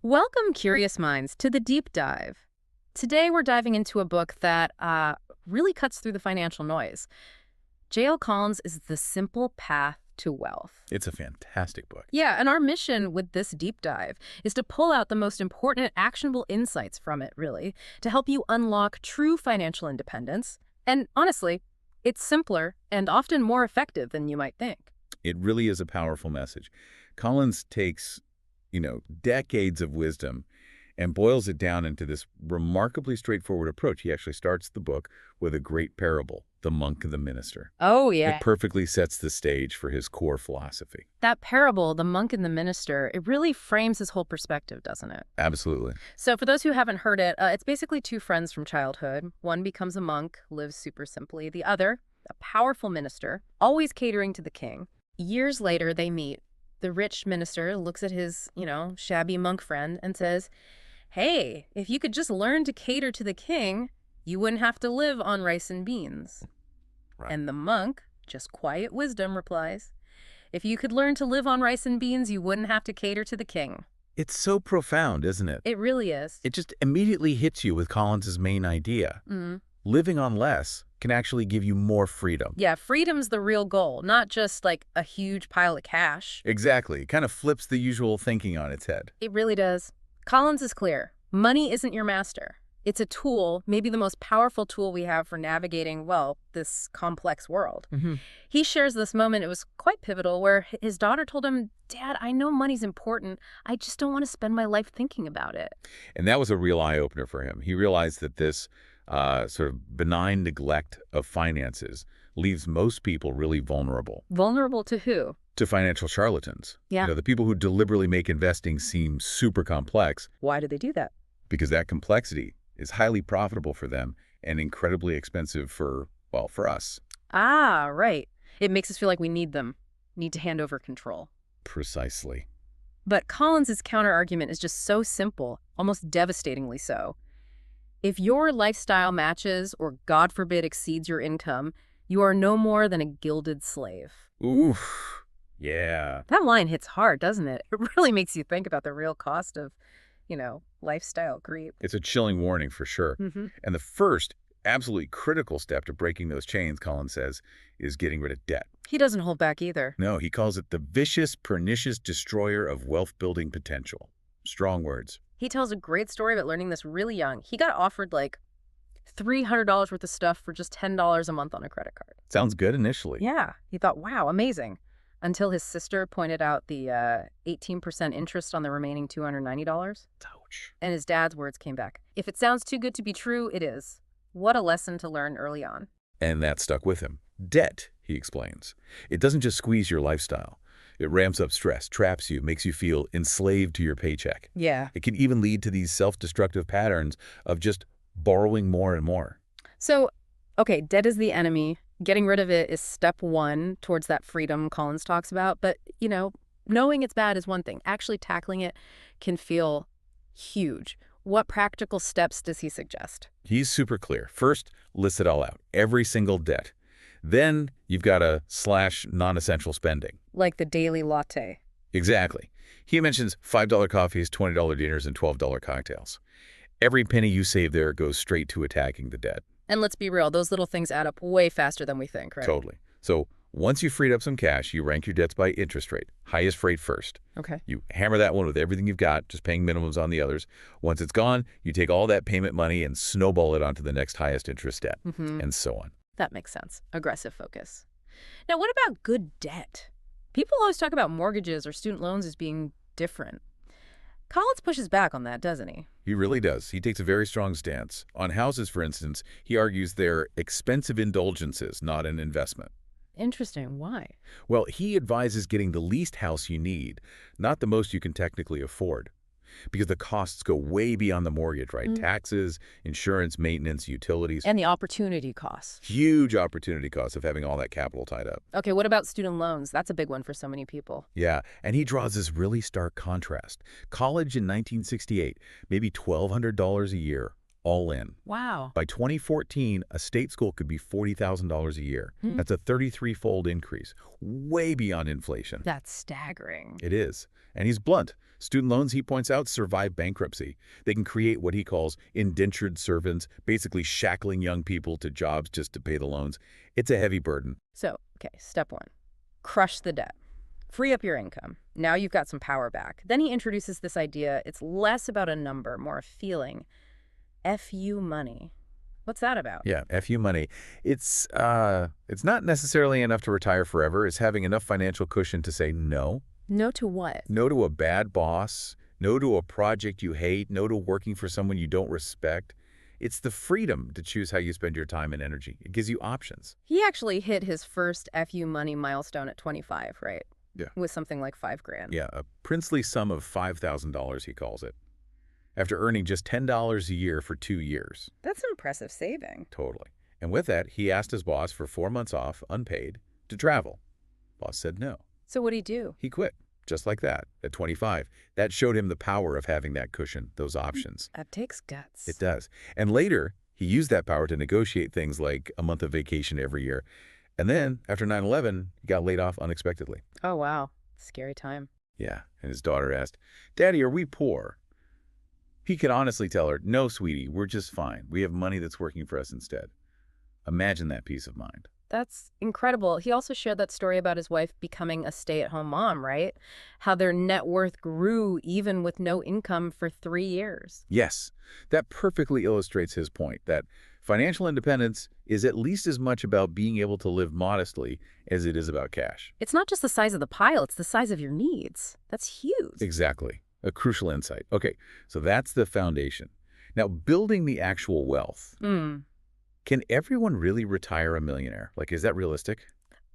Welcome, curious minds, to the deep dive. Today we're diving into a book that really cuts through the financial noise. J.L. Collins is The Simple Path to Wealth. It's a fantastic book. Yeah, and our mission with this deep dive is to pull out the most important actionable insights from it, really, to help you unlock true financial independence. And honestly, it's simpler and often more effective than you might think. It really is a powerful message. Collins takes, decades of wisdom and boils it down into this remarkably straightforward approach. He actually starts the book with a great parable, The Monk and the Minister. Oh, It yeah. perfectly sets the stage for his core philosophy. That parable, The Monk and the Minister, it really frames his whole perspective, doesn't it? Absolutely. So for those who haven't heard it, it's basically two friends from childhood. One becomes a monk, lives super simply. The other, a powerful minister, always catering to the king. Years later, they meet. The rich minister looks at his, shabby monk friend and says, "Hey, if you could just learn to cater to the king, you wouldn't have to live on rice and beans." Right. And the monk, just quiet wisdom, replies, "If you could learn to live on rice and beans, you wouldn't have to cater to the king." It's so profound, isn't it? It really is. It just immediately hits you with Collins's main idea. Living on less can actually give you more freedom. Yeah, freedom's the real goal, not just like a huge pile of cash. Exactly. It kind of flips the usual thinking on its head. It really does. Collins is clear. Money isn't your master. It's a tool, maybe the most powerful tool we have for navigating, well, this complex world. He shares this moment, it was quite pivotal, where his daughter told him, "Dad, I know money's important. I just don't want to spend my life thinking about it." And that was a real eye-opener for him. He realized that this sort of benign neglect of finances leaves most people really vulnerable Vulnerable to who? to financial charlatans. Yeah. The people who deliberately make investing seem super complex Why do they do that? because that complexity is highly profitable for them and incredibly expensive for us. Ah, right. It makes us feel like we need them, need to hand over control. Precisely. But Collins's counter-argument is just so simple, almost devastatingly so. If your lifestyle matches or, God forbid, exceeds your income, you are no more than a gilded slave. Oof. Yeah. That line hits hard, doesn't it? It really makes you think about the real cost of, lifestyle creep. It's a chilling warning for sure. And the first absolutely critical step to breaking those chains, Collins says, is getting rid of debt. He doesn't hold back either. No, he calls it the vicious, pernicious destroyer of wealth-building potential. Strong words. He tells a great story about learning this really young. He got offered like $300 worth of stuff for just $10 a month on a credit card. Sounds good initially. Yeah, he thought, wow, amazing. Until his sister pointed out the 18% interest on the remaining $290. Ouch. And his dad's words came back. If it sounds too good to be true, it is. What a lesson to learn early on. And that stuck with him. Debt, he explains. It doesn't just squeeze your lifestyle. It ramps up stress, traps you, makes you feel enslaved to your paycheck. Yeah. It can even lead to these self-destructive patterns of just borrowing more and more. So, okay, debt is the enemy. Getting rid of it is step one towards that freedom Collins talks about. But, knowing it's bad is one thing. Actually tackling it can feel huge. What practical steps does he suggest? He's super clear. First, list it all out. Every single debt. Then you've got to slash non-essential spending. Like the daily latte. Exactly. He mentions $5 coffees, $20 dinners, and $12 cocktails. Every penny you save there goes straight to attacking the debt. And let's be real, those little things add up way faster than we think, right? Totally. So once you've freed up some cash, you rank your debts by interest rate. Highest rate first. Okay. You hammer that one with everything you've got, just paying minimums on the others. Once it's gone, you take all that payment money and snowball it onto the next highest interest debt, and so on. That makes sense. Aggressive focus. Now, what about good debt? People always talk about mortgages or student loans as being different. Collins pushes back on that, doesn't he? He really does. He takes a very strong stance. On houses, for instance, he argues they're expensive indulgences, not an investment. Interesting. Why? Well, he advises getting the least house you need, not the most you can technically afford. Because the costs go way beyond the mortgage, right? Taxes, insurance, maintenance, utilities. And the opportunity costs. Huge opportunity costs of having all that capital tied up. Okay, what about student loans? That's a big one for so many people. Yeah, and he draws this really stark contrast. College in 1968, maybe $1,200 a year. all in. Wow. By 2014, a state school could be $40,000 a year. That's a 33-fold increase, way beyond inflation. That's staggering. It is. And he's blunt. Student loans, he points out, survive bankruptcy. They can create what he calls indentured servants, basically shackling young people to jobs just to pay the loans. It's a heavy burden. So, okay, step one, crush the debt. Free up your income. Now you've got some power back. Then he introduces this idea. It's less about a number, more a feeling. FU money. What's that about? Yeah, FU money. It's not necessarily enough to retire forever. It's having enough financial cushion to say no. No to what? No to a bad boss. No to a project you hate. No to working for someone you don't respect. It's the freedom to choose how you spend your time and energy. It gives you options. He actually hit his first FU money milestone at 25, right? Yeah. With something like $5,000. Yeah, a princely sum of $5,000, he calls it, after earning just $10 a year for 2 years. That's impressive saving. Totally. And with that, he asked his boss for 4 months off, unpaid, to travel. Boss said no. So what'd he do? He quit, just like that, at 25. That showed him the power of having that cushion, those options. That takes guts. It does. And later, he used that power to negotiate things like a month of vacation every year. And then, after 9/11, he got laid off unexpectedly. Oh, wow. Scary time. Yeah, and his daughter asked, "Daddy, are we poor?" He could honestly tell her, "No, sweetie, we're just fine. We have money that's working for us instead." Imagine that peace of mind. That's incredible. He also shared that story about his wife becoming a stay-at-home mom, right? How their net worth grew even with no income for 3 years. Yes, that perfectly illustrates his point, that financial independence is at least as much about being able to live modestly as it is about cash. It's not just the size of the pile, it's the size of your needs. That's huge. Exactly. A crucial insight. Okay, so that's the foundation. Now, building the actual wealth. Can everyone really retire a millionaire? Like, is that realistic?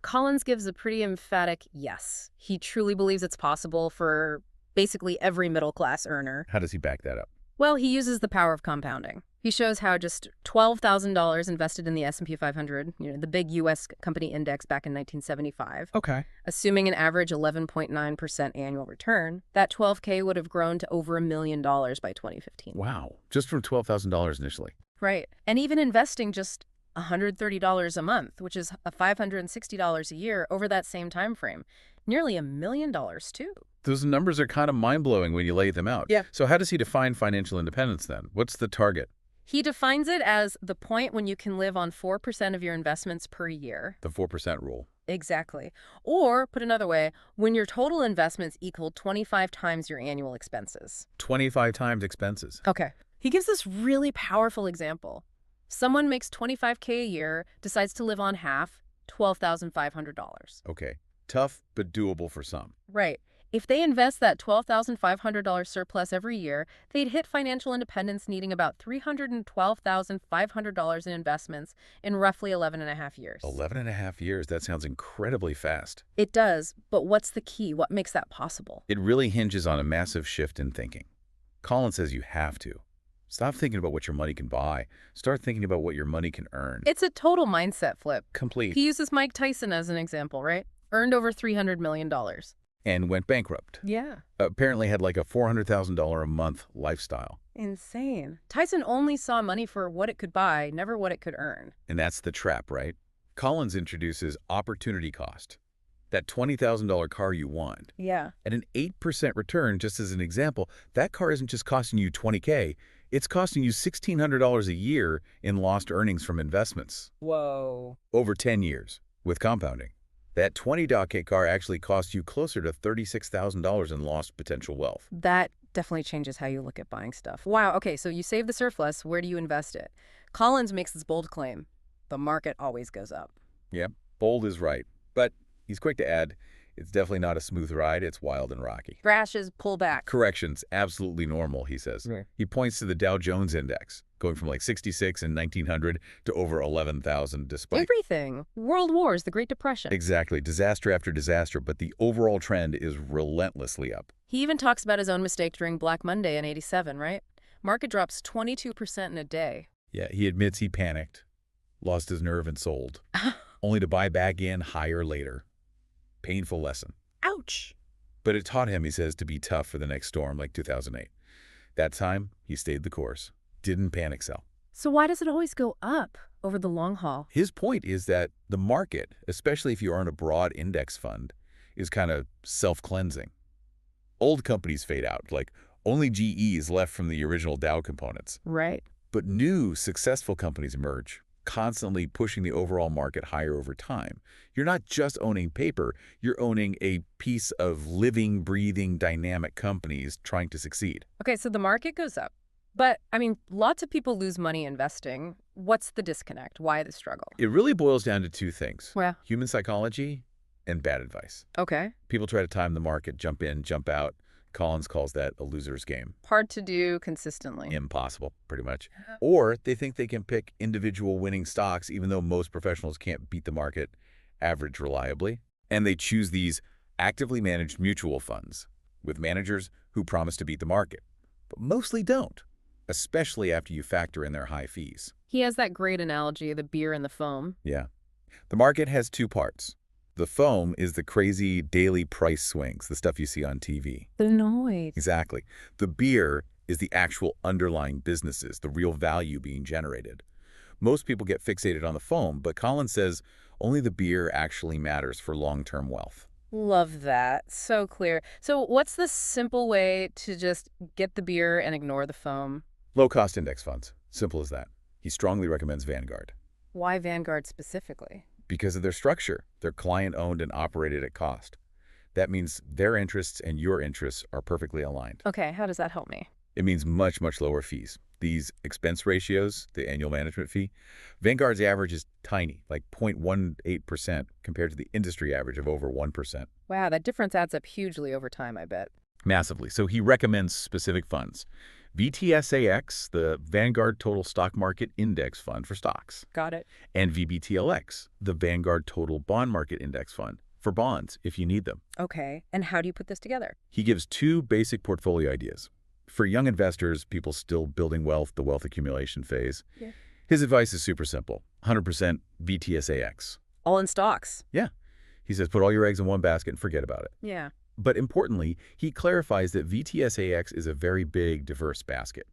Collins gives a pretty emphatic yes. He truly believes it's possible for basically every middle-class earner. How does he back that up? Well, he uses the power of compounding. He shows how just $12,000 invested in the S&P 500, the big U.S. company index back in 1975, Okay. assuming an average 11.9% annual return, that $12K would have grown to over $1 million by 2015. Wow. Just from $12,000 initially. Right. And even investing just $130 a month, which is $560 a year over that same time frame, nearly $1 million too. Those numbers are kind of mind-blowing when you lay them out. Yeah. So how does he define financial independence then? What's the target? He defines it as the point when you can live on 4% of your investments per year. The 4% rule. Exactly. Or, put another way, when your total investments equal 25 times your annual expenses. 25 times expenses. Okay. He gives this really powerful example. Someone makes $25K a year, decides to live on half, $12,500. Okay. Tough, but doable for some. Right. If they invest that $12,500 surplus every year, they'd hit financial independence needing about $312,500 in investments in roughly 11 and a half years. 11 and a half years. That sounds incredibly fast. It does, but what's the key? What makes that possible? It really hinges on a massive shift in thinking. Colin says you have to. Stop thinking about what your money can buy. Start thinking about what your money can earn. It's a total mindset flip. Complete. He uses Mike Tyson as an example, right? Earned over $300 million. And went bankrupt. Yeah. Apparently had like a $400,000 a month lifestyle. Insane. Tyson only saw money for what it could buy, never what it could earn. And that's the trap, right? Collins introduces opportunity cost. That $20,000 car you want. Yeah. At an 8% return, just as an example, that car isn't just costing you $20K, it's costing you $1,600 a year in lost earnings from investments. Whoa. Over 10 years, with compounding. That $20K car actually costs you closer to $36,000 in lost potential wealth. That definitely changes how you look at buying stuff. Wow, okay, so you save the surplus, where do you invest it? Collins makes this bold claim. The market always goes up. Yeah, bold is right. But he's quick to add, it's definitely not a smooth ride, it's wild and rocky. Crashes, pull back. Corrections, absolutely normal, he says. Right. He points to the Dow Jones Index, going from like 66 in 1900 to over 11,000 despite... Everything. World Wars, the Great Depression. Exactly, disaster after disaster, but the overall trend is relentlessly up. He even talks about his own mistake during Black Monday in '87, right? Market drops 22% in a day. Yeah, he admits he panicked, lost his nerve and sold, only to buy back in higher later. Painful lesson. Ouch. But it taught him, he says, to be tough for the next storm like 2008. That time, he stayed the course. didn't panic sell. So why does it always go up over the long haul? His point is that the market, especially if you own a broad index fund, is kind of self-cleansing. Old companies fade out, like only GE is left from the original Dow components. Right. But new, successful companies emerge, constantly pushing the overall market higher over time. You're not just owning paper, you're owning a piece of living, breathing, dynamic companies trying to succeed. Okay, so the market goes up. But, I mean, lots of people lose money investing. What's the disconnect? Why the struggle? It really boils down to two things: Well, human psychology and bad advice. okay. People try to time the market, jump in, jump out. Collins calls that a loser's game. Hard to do consistently. Impossible, pretty much. Or they think they can pick individual winning stocks even though most professionals can't beat the market average reliably. And they choose these actively managed mutual funds with managers who promise to beat the market, but mostly don't, especially after you factor in their high fees. He has that great analogy, the beer and the foam. Yeah. The market has two parts. The foam is the crazy daily price swings, the stuff you see on TV. The noise. Exactly. The beer is the actual underlying businesses, the real value being generated. Most people get fixated on the foam, but Collins says only the beer actually matters for long-term wealth. Love that. So clear. So what's the simple way to just get the beer and ignore the foam? Low-cost index funds. Simple as that. He strongly recommends Vanguard. Why Vanguard specifically? Because of their structure. They're client-owned and operated at cost. That means their interests and your interests are perfectly aligned. Okay, how does that help me? It means much, much lower fees. These expense ratios, the annual management fee, Vanguard's average is tiny, like 0.18% compared to the industry average of over 1%. Wow, that difference adds up hugely over time, I bet. Massively. So he recommends specific funds. VTSAX, the Vanguard Total Stock Market Index Fund for stocks, Got it. and VBTLX, the Vanguard Total Bond Market Index Fund for bonds if you need them. Okay, and how do you put this together? He gives two basic portfolio ideas. For young investors, people still building wealth, the wealth accumulation phase, Yeah. his advice is super simple: 100% VTSAX. All in stocks. Yeah. He says put all your eggs in one basket and forget about it. Yeah. But importantly, he clarifies that VTSAX is a very big, diverse basket,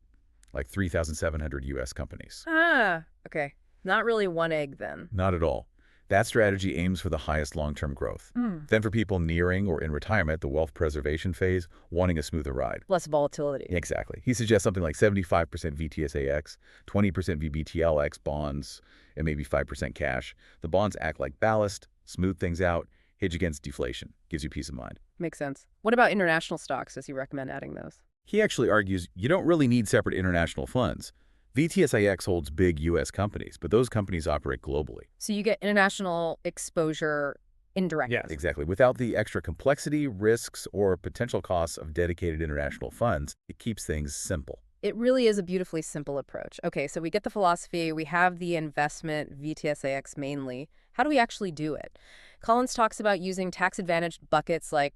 like 3,700 U.S. companies. Ah, okay. Not really one egg then. Not at all. That strategy aims for the highest long-term growth. Then for people nearing or in retirement, the wealth preservation phase, wanting a smoother ride. Less volatility. Exactly. He suggests something like 75% VTSAX, 20% VBTLX bonds, and maybe 5% cash. The bonds act like ballast, smooth things out, hedge against deflation, gives you peace of mind. Makes sense. What about international stocks? Does he recommend adding those? He actually argues you don't really need separate international funds. VTSAX holds big U.S. companies, but those companies operate globally. So you get international exposure indirectly. Yes, exactly. Without the extra complexity, risks, or potential costs of dedicated international funds, it keeps things simple. It really is a beautifully simple approach. Okay, so we get the philosophy, we have the investment, VTSAX mainly. How do we actually do it? Collins talks about using tax-advantaged buckets like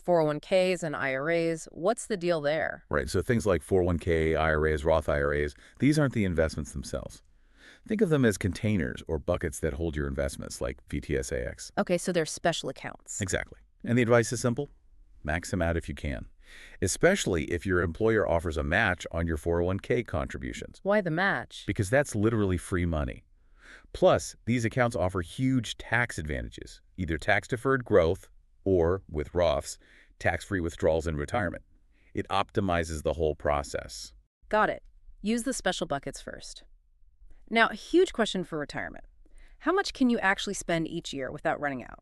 401ks and IRAs. What's the deal there? Right, so things like 401k, IRAs, Roth IRAs, these aren't the investments themselves. Think of them as containers or buckets that hold your investments, like VTSAX. Okay, so they're special accounts. Exactly. And the advice is simple: max them out if you can, especially if your employer offers a match on your 401k contributions, Why the match? because that's literally free money. Plus, these accounts offer huge tax advantages, either tax-deferred growth or, with Roths, tax-free withdrawals in retirement. It optimizes the whole process. Got it. Use the special buckets first. Now, a huge question for retirement. How much can you actually spend each year without running out?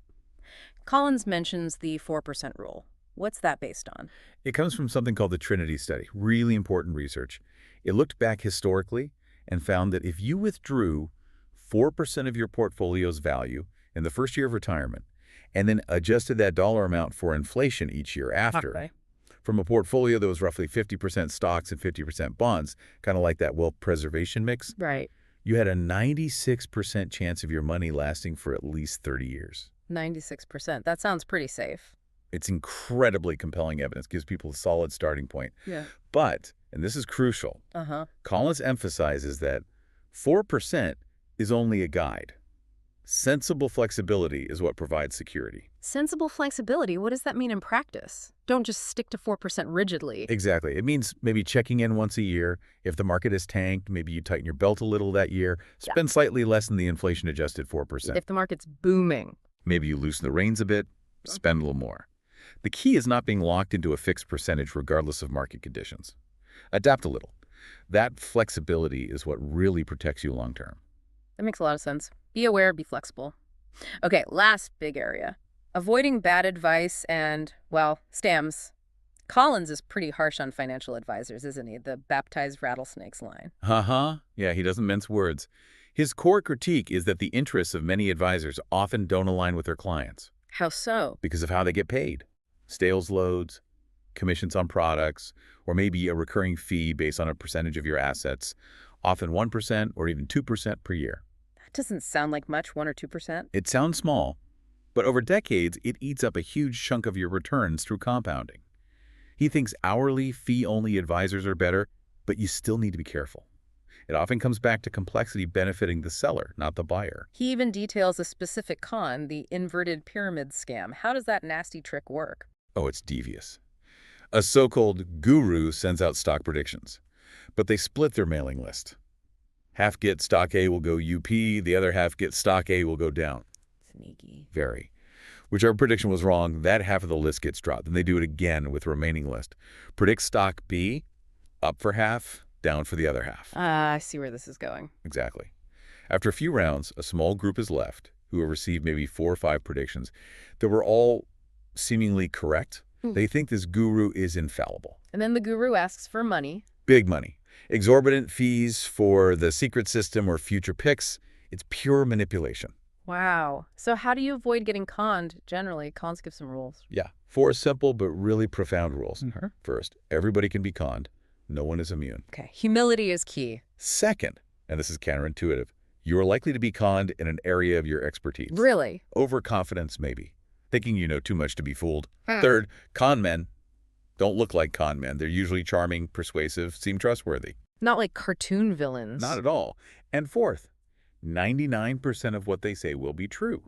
Collins mentions the 4% rule. What's that based on? It comes from something called the Trinity Study, really important research. It looked back historically and found that if you withdrew 4% of your portfolio's value in the first year of retirement and then adjusted that dollar amount for inflation each year after, Okay. from a portfolio that was roughly 50% stocks and 50% bonds, kind of like that wealth preservation mix, Right. you had a 96% chance of your money lasting for at least 30 years. 96%. That sounds pretty safe. It's incredibly compelling evidence, gives people a solid starting point. Yeah. But, and this is crucial, Uh-huh. Collins emphasizes that 4% is only a guide. Sensible flexibility is what provides security. Sensible flexibility, what does that mean in practice? Don't just stick to 4% rigidly. Exactly. It means maybe checking in once a year. If the market is tanked, maybe you tighten your belt a little that year. Yeah. Spend slightly less than the inflation-adjusted 4%. If the market's booming. Maybe you loosen the reins a bit, spend a little more. The key is not being locked into a fixed percentage regardless of market conditions. Adapt a little. That flexibility is what really protects you long term. That makes a lot of sense. Be aware, be flexible. Okay, last big area. Avoiding bad advice and, well, scams. Collins is pretty harsh on financial advisors, isn't he? The baptized rattlesnakes line. Uh-huh. Yeah, he doesn't mince words. His core critique is that the interests of many advisors often don't align with their clients How so? because of how they get paid. Sales loads, commissions on products, or maybe a recurring fee based on a percentage of your assets, often 1% or even 2% per year. That doesn't sound like much, 1 or 2%. It sounds small, but over decades, it eats up a huge chunk of your returns through compounding. He thinks hourly, fee-only advisors are better, but you still need to be careful. It often comes back to complexity benefiting the seller, not the buyer. He even details a specific con, the inverted pyramid scam. How does that nasty trick work? Oh, it's devious. A so-called guru sends out stock predictions, but they split their mailing list. Half get stock A will go UP, the other half get stock A will go down. Sneaky. Very. Whichever prediction was wrong, that half of the list gets dropped. Then they do it again with the remaining list. Predict stock B, up for half, down for the other half. I see where this is going. Exactly. After a few rounds, a small group is left who have received maybe 4 or 5 predictions that were all seemingly correct. They think this guru is infallible. And then the guru asks for money. Big money. Exorbitant fees for the secret system or future picks. It's pure manipulation. Wow. So how do you avoid getting conned generally? Cons give some rules. Yeah. 4 simple but really profound rules. First, everybody can be conned. No one is immune. Okay. Humility is key. Second, and this is counterintuitive, you are likely to be conned in an area of your expertise. Really? Overconfidence, maybe. Thinking you know too much to be fooled. Third, con men don't look like con men. They're usually charming, persuasive, seem trustworthy. Not like cartoon villains. Not at all. And fourth, 99% of what they say will be true.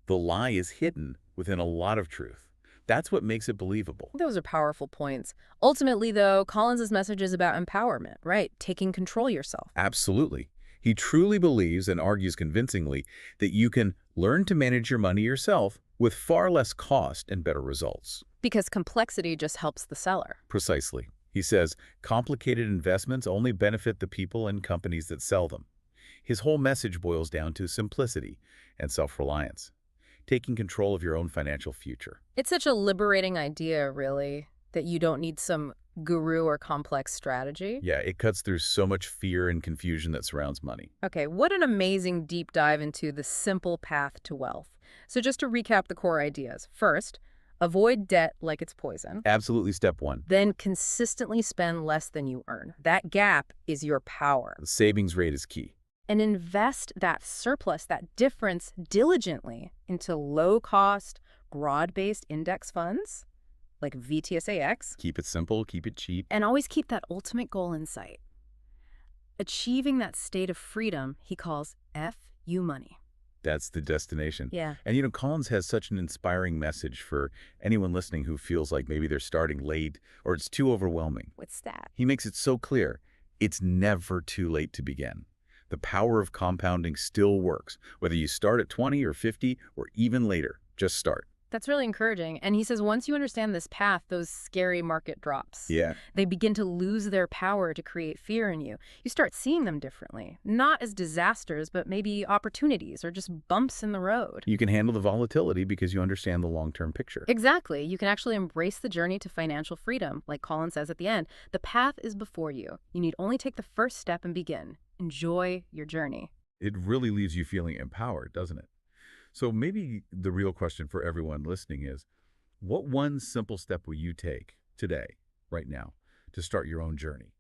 The lie is hidden within a lot of truth. That's what makes it believable. Those are powerful points. Ultimately, though, Collins' message is about empowerment, right? Taking control yourself. Absolutely. He truly believes and argues convincingly that you can learn to manage your money yourself with far less cost and better results. Because complexity just helps the seller. Precisely. He says complicated investments only benefit the people and companies that sell them. His whole message boils down to simplicity and self-reliance, taking control of your own financial future. It's such a liberating idea, really, that you don't need some guru or complex strategy. Yeah, it cuts through so much fear and confusion that surrounds money. Okay, what an amazing deep dive into the simple path to wealth. So just to recap the core ideas. First, avoid debt like it's poison. Absolutely step 1. Then consistently spend less than you earn. That gap is your power. The savings rate is key. And invest that surplus, that difference, diligently into low-cost, broad-based index funds like VTSAX. Keep it simple, keep it cheap. And always keep that ultimate goal in sight. Achieving that state of freedom he calls FU money. That's the destination. Yeah. And you know, Collins has such an inspiring message for anyone listening who feels like maybe they're starting late or it's too overwhelming. What's that? He makes it so clear. It's never too late to begin. The power of compounding still works, whether you start at 20 or 50 or even later. Just start. That's really encouraging. And he says once you understand this path, those scary market drops. Yeah. They begin to lose their power to create fear in you. You start seeing them differently, not as disasters, but maybe opportunities or just bumps in the road. You can handle the volatility because you understand the long-term picture. Exactly. You can actually embrace the journey to financial freedom. Like Colin says at the end, the path is before you. You need only take the first step and begin. Enjoy your journey. It really leaves you feeling empowered, doesn't it? So maybe the real question for everyone listening is, what one simple step will you take today, right now, to start your own journey?